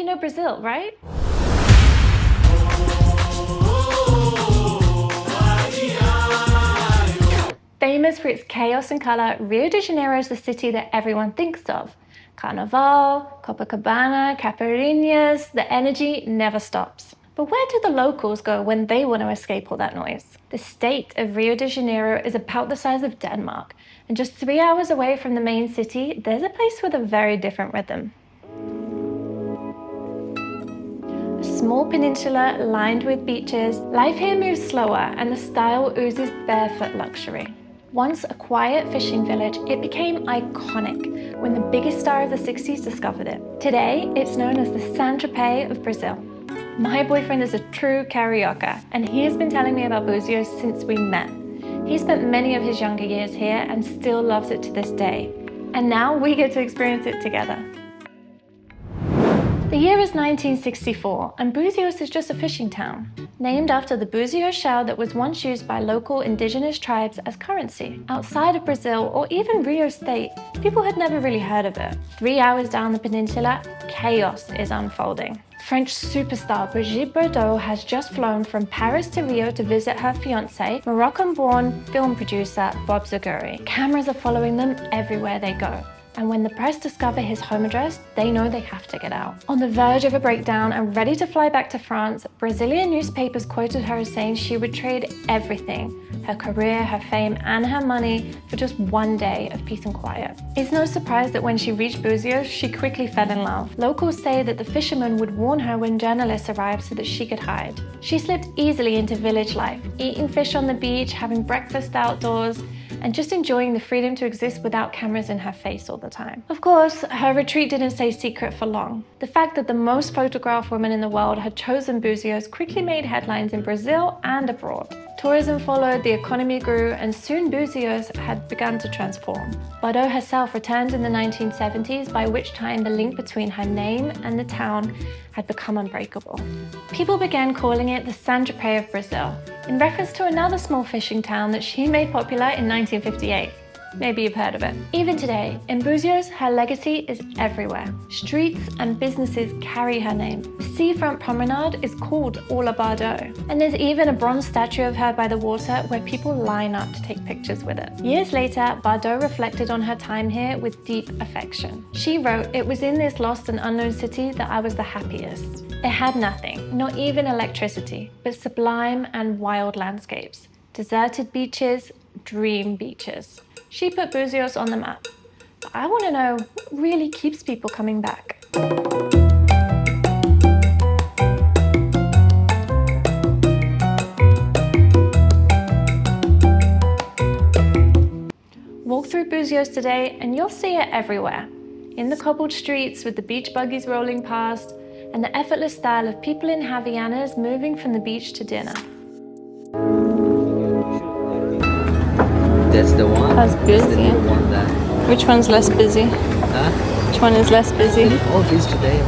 know Brazil, right? Famous for its chaos and color, Rio de Janeiro is the city that everyone thinks of. Carnival, Copacabana, Caipirinhas, the energy never stops. But where do the locals go when they want to escape all that noise? The state of Rio de Janeiro is about the size of Denmark, and just 3 hours away from the main city, there's a place with a very different rhythm. A small peninsula lined with beaches, life here moves slower and the style oozes barefoot luxury. Once a quiet fishing village, it became iconic when the biggest star of the 60s discovered it. Today, it's known as the St.Tropez of Brazil. My boyfriend is a true carioca, and he has been telling me about Buzios since we met. He spent many of his younger years here and still loves it to this day. And now we get to experience it together. The year is 1964, and Buzios is just a fishing town, named after the Buzios shell that was once used by local indigenous tribes as currency. Outside of Brazil, or even Rio State, people had never really heard of it. 3 hours down the peninsula, chaos is unfolding. French superstar Brigitte Bardot has just flown from Paris to Rio to visit her fiancé, Moroccan-born film producer Bob Zaguri. Cameras are following them everywhere they go. And when the press discover his home address, they know they have to get out. On the verge of a breakdown and ready to fly back to France, Brazilian newspapers quoted her as saying she would trade everything, her career, her fame, and her money for just one day of peace and quiet. It's no surprise that when she reached Buzios, she quickly fell in love. Locals say that the fishermen would warn her when journalists arrived so that she could hide. She slipped easily into village life, eating fish on the beach, having breakfast outdoors, and just enjoying the freedom to exist without cameras in her face all the time. Of course, her retreat didn't stay secret for long. The fact that the most photographed woman in the world had chosen Buzios quickly made headlines in Brazil and abroad. Tourism followed, the economy grew, and soon Buzios had begun to transform. Bardot herself returned in the 1970s, by which time the link between her name and the town had become unbreakable. People began calling it the St.Tropez of Brazil, in reference to another small fishing town that she made popular in 1958. Maybe you've heard of it. Even today, in Buzios, her legacy is everywhere. Streets and businesses carry her name. The seafront promenade is called Rua Bardot, and there's even a bronze statue of her by the water where people line up to take pictures with it. Years later, Bardot reflected on her time here with deep affection. She wrote, "It was in this lost and unknown city that I was the happiest. It had nothing, not even electricity, but sublime and wild landscapes, deserted beaches, dream beaches." She put Buzios on the map. But I want to know what really keeps people coming back. Walk through Buzios today and you'll see it everywhere. In the cobbled streets with the beach buggies rolling past, and the effortless style of people in Havaianas moving from the beach to dinner. That's the one? That's busy. That's the one that... Which one's less busy? Huh? Which one is less busy? All these today.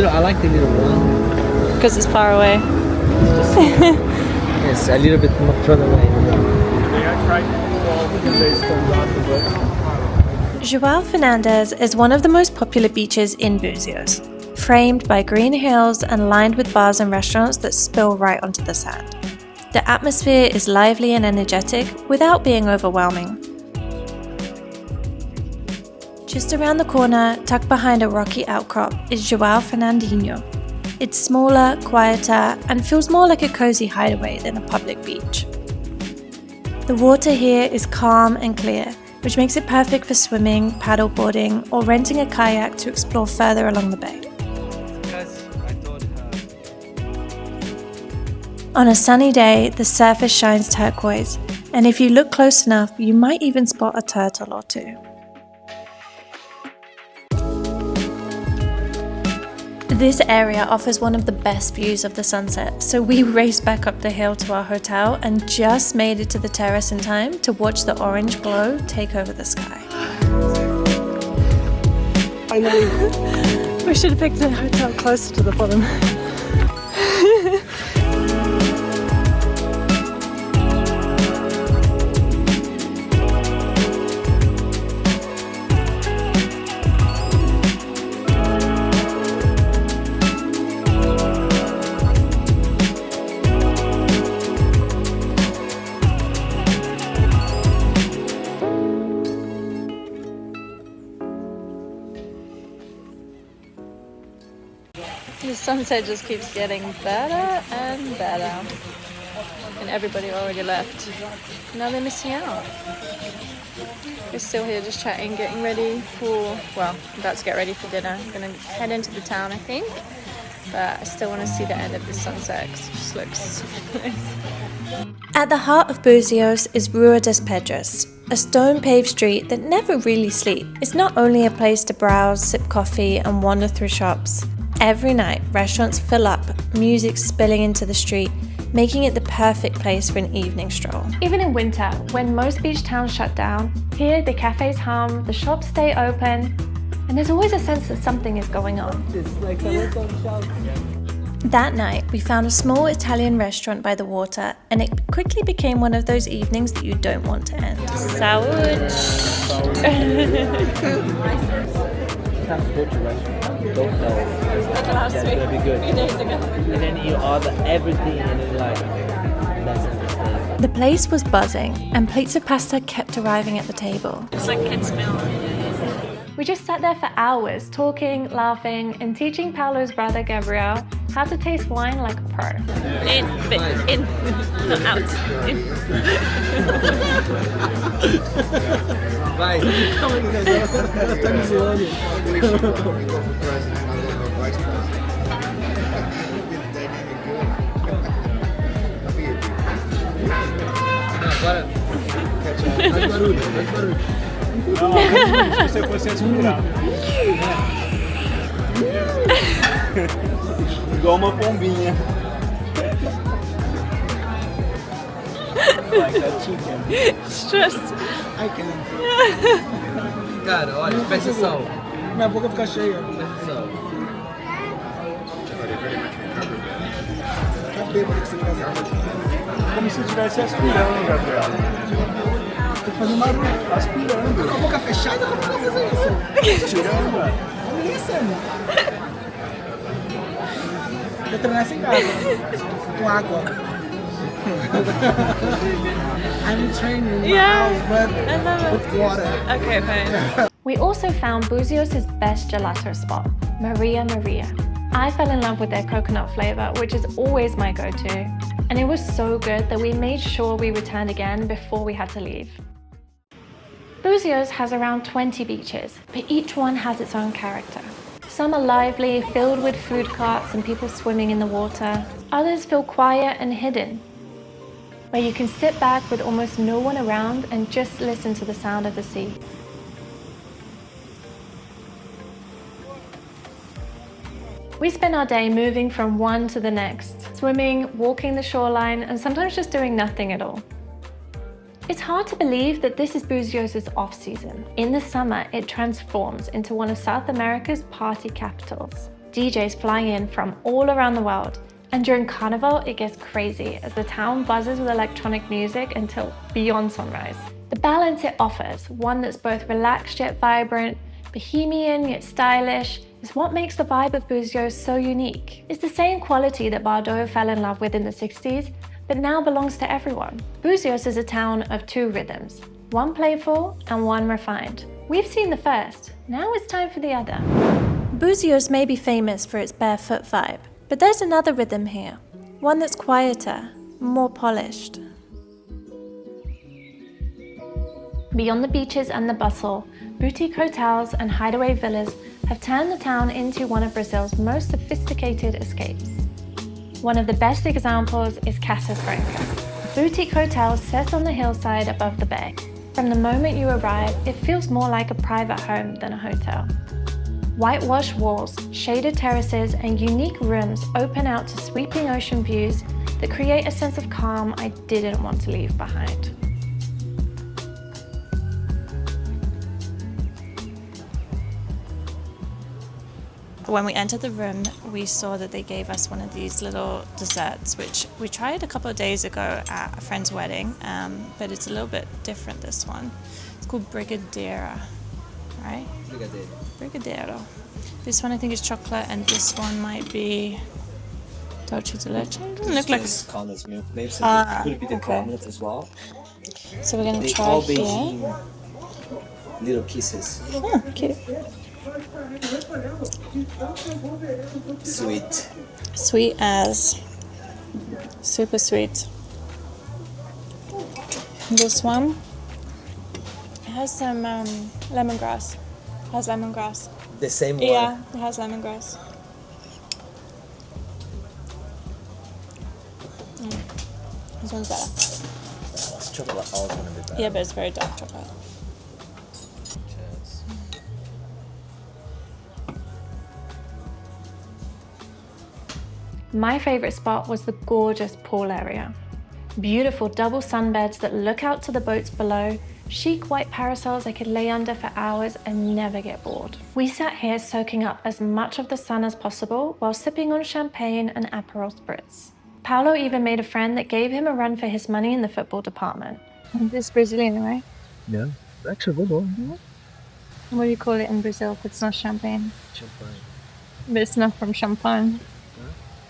I like the little one. Because it's far away. Yes, a little bit more further away. João Fernandes is one of the most popular beaches in Buzios, framed by green hills and lined with bars and restaurants that spill right onto the sand. The atmosphere is lively and energetic without being overwhelming. Just around the corner, tucked behind a rocky outcrop, is João Fernandinho. It's smaller, quieter, and feels more like a cozy hideaway than a public beach. The water here is calm and clear, which makes it perfect for swimming, paddleboarding, or renting a kayak to explore further along the bay. On a sunny day, the surface shines turquoise, and if you look close enough, you might even spot a turtle or two. This area offers one of the best views of the sunset, so we raced back up the hill to our hotel and just made it to the terrace in time to watch the orange glow take over the sky. Finally. We should have picked a hotel closer to the bottom. The sunset just keeps getting better and better. And everybody already left. Now they're missing out. We're still here just chatting, getting ready for, well, about to get ready for dinner. I'm going to head into the town, I think. But I still want to see the end of the sunset because it just looks so nice. At the heart of Buzios is Rua das Pedras, a stone-paved street that never really sleeps. It's not only a place to browse, sip coffee, and wander through shops. Every night, restaurants fill up, music spilling into the street, making it the perfect place for an evening stroll. Even in winter, when most beach towns shut down, here the cafes hum, the shops stay open, and there's always a sense that something is going on. It's like a little shop. That night, we found a small Italian restaurant by the water, and it quickly became one of those evenings that you don't want to end. Saúde! Have to go to restaurant. Don't know. Last That's week, gonna be good. 3 days ago. And then you order everything and then like, that's a mistake. The place was buzzing, and plates of pasta kept arriving at the table. It's like kids' meal. We just sat there for hours, talking, laughing, and teaching Paulo's brother Gabriel how to taste wine like a pro. In, not out. In. Vai. Tá me zoando. Agora. Faz barulho, faz barulho. Não, se você fosse respirar. Igual uma pombinha. Like a chicken. It's just... I can. Cara, olha, presta atenção. Minha boca fica cheia. Presta atenção. Cadê pra que você casar? Como se estivesse aspirando, Gabriel. Tô fazendo barulho. Aspirando. Com a boca fechada, como que eu fazer isso? Aspirando. Olha isso, mano. Vou treinar sem casa. Com água. I'm training my house, but with water. Okay, fine. We also found Buzios' best gelato spot, Maria Maria. I fell in love with their coconut flavor, which is always my go-to. And it was so good that we made sure we returned again before we had to leave. Buzios has around 20 beaches, but each one has its own character. Some are lively, filled with food carts and people swimming in the water. Others feel quiet and hidden, where you can sit back with almost no one around and just listen to the sound of the sea. We spend our day moving from one to the next, swimming, walking the shoreline, and sometimes just doing nothing at all. It's hard to believe that this is Buzios' off-season. In the summer, it transforms into one of South America's party capitals. DJs flying in from all around the world, and during Carnival, it gets crazy as the town buzzes with electronic music until beyond sunrise. The balance it offers, one that's both relaxed yet vibrant, bohemian yet stylish, is what makes the vibe of Buzios so unique. It's the same quality that Bardot fell in love with in the 60s, but now belongs to everyone. Buzios is a town of two rhythms, one playful and one refined. We've seen the first, now it's time for the other. Buzios may be famous for its barefoot vibe, but there's another rhythm here, one that's quieter, more polished. Beyond the beaches and the bustle, boutique hotels and hideaway villas have turned the town into one of Brazil's most sophisticated escapes. One of the best examples is Casas Brancas, a boutique hotel set on the hillside above the bay. From the moment you arrive, it feels more like a private home than a hotel. Whitewashed walls, shaded terraces, and unique rooms open out to sweeping ocean views that create a sense of calm I didn't want to leave behind. When we entered the room, we saw that they gave us one of these little desserts, which we tried a couple of days ago at a friend's wedding, but it's a little bit different, this one. It's called Brigitte, right? Brigadeiro. This one I think is chocolate, and this one might be dulce de leche. Doesn't look like condensed milk. Maybe it could be the cobbled as well. So we're gonna They try all here. Beijing little kisses. Oh, cute. Sweet. Sweet as. Super sweet. This one has some lemongrass. Has lemongrass. The same one. Yeah, it has lemongrass. This one's better. It's chocolate also a bit better. Yeah, but it's very dark chocolate. Cheers. My favourite spot was the gorgeous pool area. Beautiful double sunbeds that look out to the boats below, chic white parasols I could lay under for hours and never get bored. We sat here soaking up as much of the sun as possible while sipping on champagne and Aperol spritz. Paulo even made a friend that gave him a run for his money in the football department. This is Brazilian, right? Yeah, actually good one. What do you call it in Brazil if it's not champagne? Champagne. But it's not from Champagne.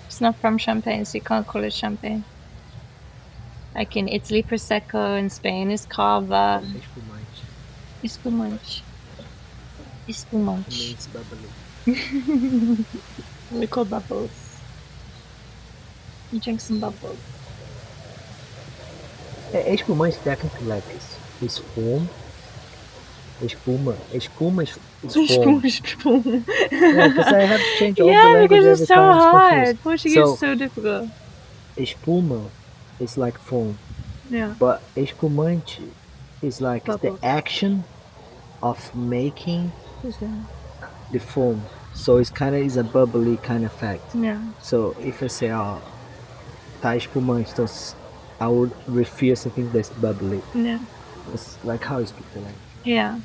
It's not from Champagne, so you can't call it champagne. Like in Italy, Prosecco, in Spain is Cava. Espumante. Espumante. Means bubbly. We call bubbles. You drink some bubbles. Espumante technically like is foam. Espuma is foam. Yeah, because I have to change all the Yeah, language because every it's so time. It's hard. confused. Portuguese So, is so difficult. espuma is like foam, Yeah. but espumante is like Bubble. the action of making the foam. So it's kind of is a bubbly kind of effect. Yeah. So if I say, oh, tá espumante, então I would refer something that's bubbly. Yeah. It's like how you speak the language. Yeah.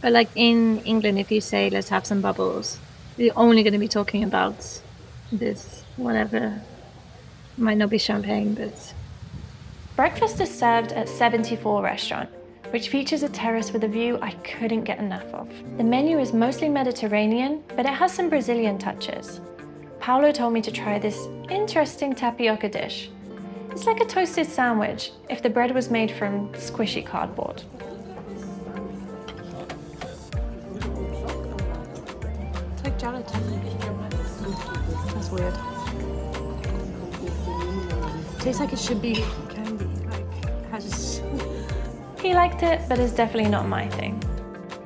But like in England, if you say, let's have some bubbles, you're only going to be talking about this, whatever. Might not be champagne, but... Breakfast is served at 74 restaurant, which features a terrace with a view I couldn't get enough of. The menu is mostly Mediterranean, but it has some Brazilian touches. Paulo told me to try this interesting tapioca dish. It's like a toasted sandwich if the bread was made from squishy cardboard. It's like gelato. That's weird. Tastes like it should be candy. Like, has... He liked it, but it's definitely not my thing.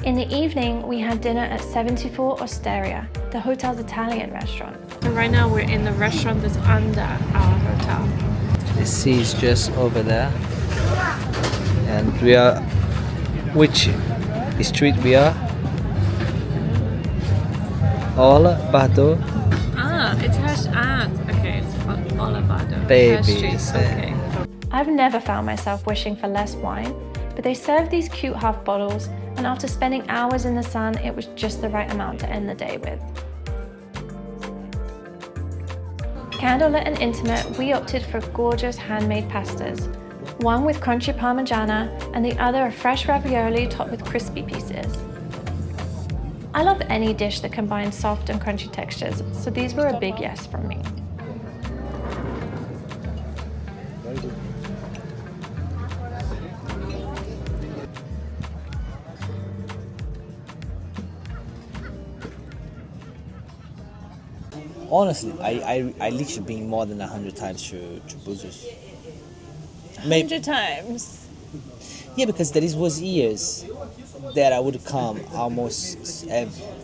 In the evening, we had dinner at 74 Osteria, the hotel's Italian restaurant. So right now we're in the restaurant that's under our hotel. The sea is just over there, and we are which street we are? Ola Bardot. Ah, it has okay, it's Olivado. Babies. Okay. I've never found myself wishing for less wine, but they served these cute half bottles, and after spending hours in the sun, it was just the right amount to end the day with. Candlelit and intimate, we opted for gorgeous handmade pastas, one with crunchy parmigiana and the other a fresh ravioli topped with crispy pieces. I love any dish that combines soft and crunchy textures, so these were a big yes from me. Honestly, I literally been more than 100 times to Buzios. Maybe 100 times. yeah, because there was years that I would come almost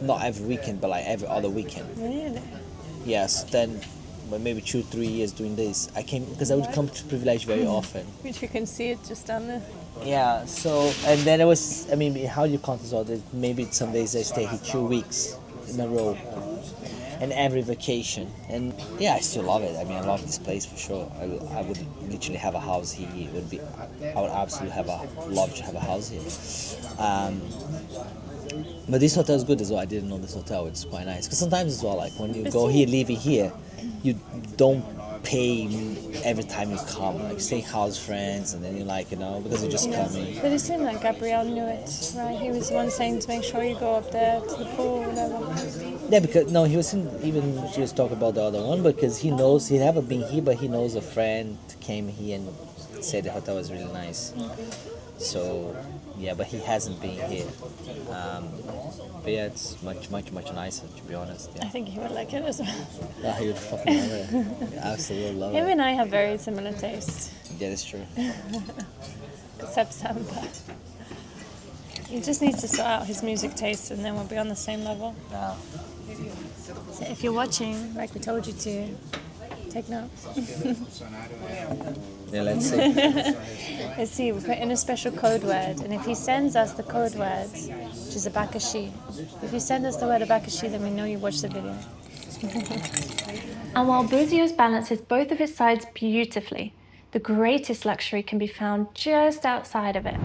not every weekend, but like every other weekend. Really? Yes, then well, maybe 2-3 years doing this, I came because I would come to Privilege very often. Which you can see it just down there. Yeah, so and then it was. I mean, how you count as well? Maybe some days I stay here 2 weeks in a row. And every vacation, and yeah, I still love it. I mean, I love this place for sure. I would literally have a house here. It would be, I would absolutely love to have a house here. But this hotel is good as well. I didn't know this hotel. It's quite nice because sometimes as well, like when you go here, leaving here, you don't pay every time you come. Like stay house friends, and then you like because you're just coming. But it seemed like Gabriel knew it, right? He was the one saying to make sure you go up there to the pool, whatever. Yeah, because no, he wasn't even just talking about the other one because he knows he never been here, but he knows a friend came here and said the hotel was really nice. So Yeah, but he hasn't been here. But yeah, it's much nicer, to be honest. I Yeah. think he would like it as well. Oh, he would fucking love it. Absolutely love Him it. and I have very similar tastes, Yeah, that's true. except samba. He just needs to sort out his music taste and then we'll be on the same level. Now, So if you're watching, like we told you to, take notes. yeah, let's see. Let's see, we put in a special code word, and if he sends us the code word, which is abacaxi, if you send us the word abacaxi, then we know you watched the video. And while Buzios balances both of its sides beautifully, the greatest luxury can be found just outside of it.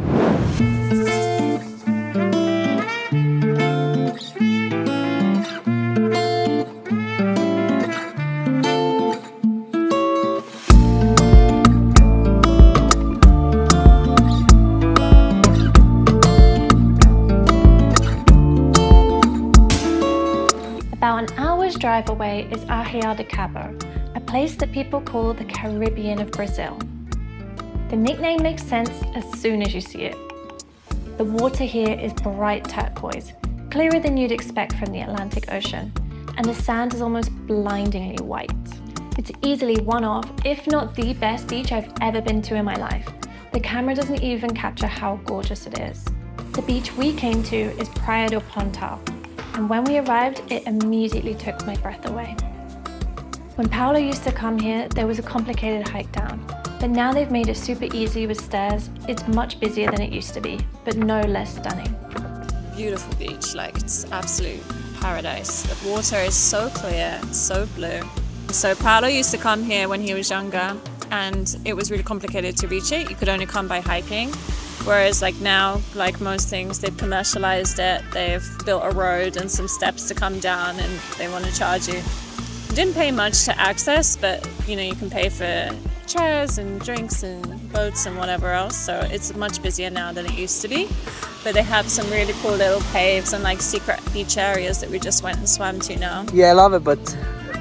About an hour's drive away is Arraial de Cabo, a place that people call the Caribbean of Brazil. The nickname makes sense as soon as you see it. The water here is bright turquoise, clearer than you'd expect from the Atlantic Ocean, and the sand is almost blindingly white. It's easily one of, if not the best beach I've ever been to in my life. The camera doesn't even capture how gorgeous it is. The beach we came to is Praia do Pontal, and when we arrived, it immediately took my breath away. When Paulo used to come here, there was a complicated hike down, but now they've made it super easy with stairs. It's much busier than it used to be, but no less stunning. Beautiful beach, like it's absolute paradise. The water is so clear, so blue. So Paulo used to come here when he was younger, and it was really complicated to reach it. You could only come by hiking. Whereas like now, like most things, they've commercialized it. They've built a road and some steps to come down, and they want to charge you. You didn't pay much to access, but you know, you can pay for chairs and drinks and boats and whatever else. So it's much busier now than it used to be. But they have some really cool little caves and like secret beach areas that we just went and swam to now. yeah, I love it, but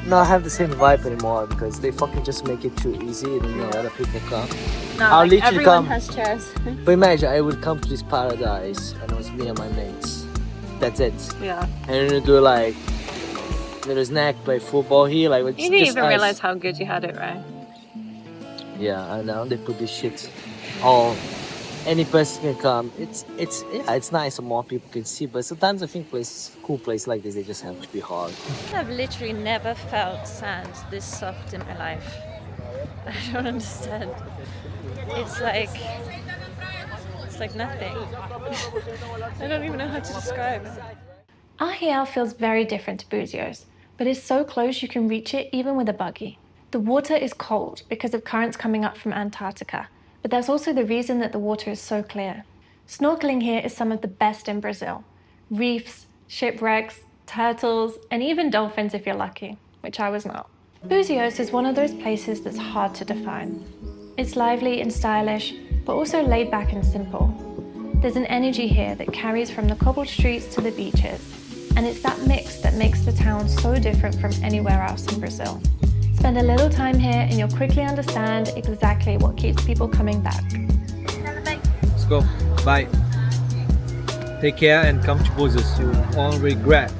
not have the same vibe anymore because they fucking just make it too easy and a lot of people come. No, I'll like, literally everyone come. has chairs. But imagine I would come to this paradise and it was me and my mates. That's it. Yeah. And you do like little snack, play football here, like it's You didn't just even us. realize how good you had it, right? Yeah, and now they put this shit all. Any person can come. It's nice and more people can see, but sometimes I think cool places like this, they just have to be hard. I've literally never felt sand this soft in my life. I don't understand. It's like nothing. I don't even know how to describe it. Arraial feels very different to Buzios, but is so close you can reach it even with a buggy. The water is cold because of currents coming up from Antarctica, but that's also the reason that the water is so clear. Snorkeling here is some of the best in Brazil. Reefs, shipwrecks, turtles, and even dolphins if you're lucky, which I was not. Buzios is one of those places that's hard to define. It's lively and stylish, but also laid back and simple. There's an energy here that carries from the cobbled streets to the beaches, and it's that mix that makes the town so different from anywhere else in Brazil. Spend a little time here and you'll quickly understand exactly what keeps people coming back. Let's go. Bye. Take care and come to Buzios. You won't regret.